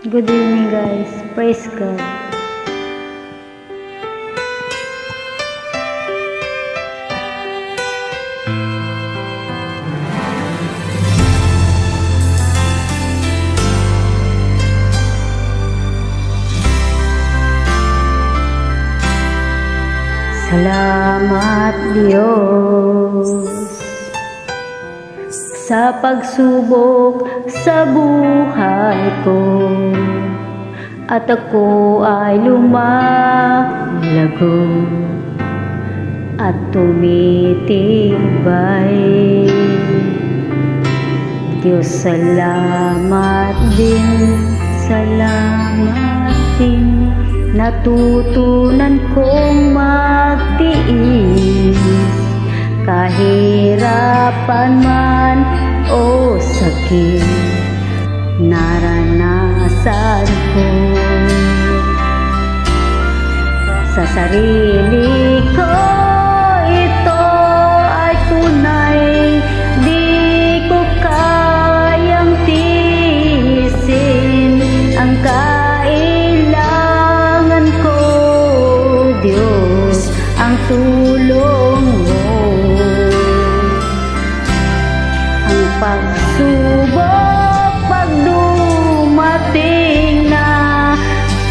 Good evening guys, praise God. Salamat Diyos sa pagsubok sa buhay ko, at ako ay lumalago at tumitibay. Diyos, salamat din, natutunan kong magtiis kahirapan man o sakit naranasan ko. Sa sarili ko ito ay tunay, di ko kayang tiisin ang kailangan ko. Diyos, ang tulong mo. Ang pagsubok pag dumating na,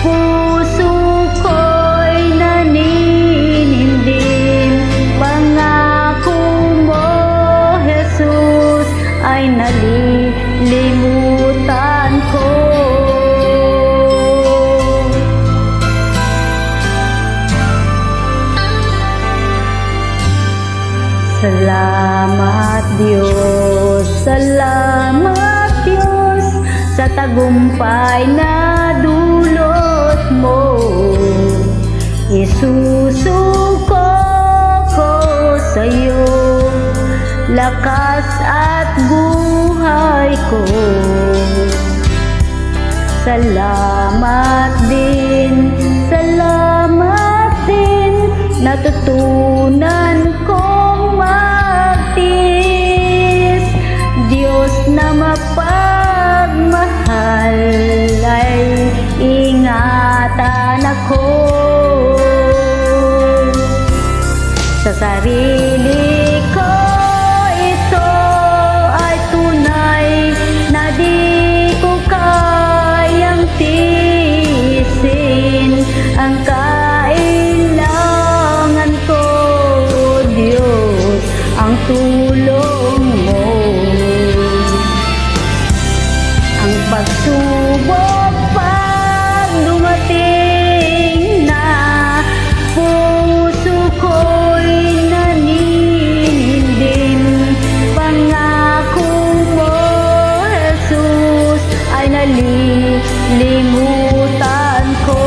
puso ko'y naninindin. Pangako mo, Jesus, ay nalilimutan ko. Salamat Diyos, salamat Diyos sa tagumpay na dulot mo. Isusuko ko sa'yo lakas at buhay ko. Salamat din, natutunan kong magtiis. Diyos na mapagmahal, ay ingatan ako. Sa sarili ko ito ay tunay, na di ko kayang tiisin ang kailangan ko. Diyos, ang tulong mo. Ang pagsubok pag dumating na, puso ko'y naninindin. Pangako mo, Jesus, ay nalilimutan ko.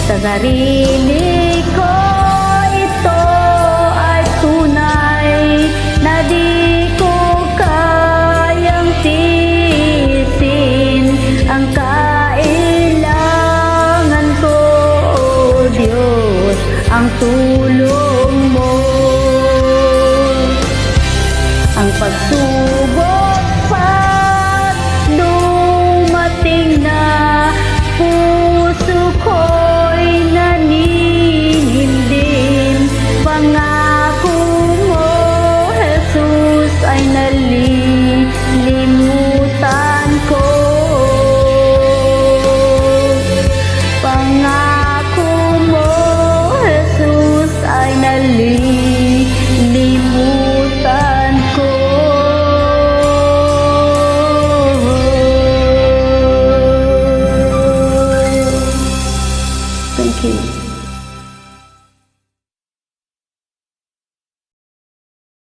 Sa sarili ko ito ay tunay, na di ko kayang tiisin ang kailangan ko. Diyos, ang tulong mo. Ang pagsubok pag dumating na, puso ko'y naninindin. Pangako mo, Jesus, ay nalilimutan ko. Pangako mo, Jesus, ay nalilimutan ko. Thank you.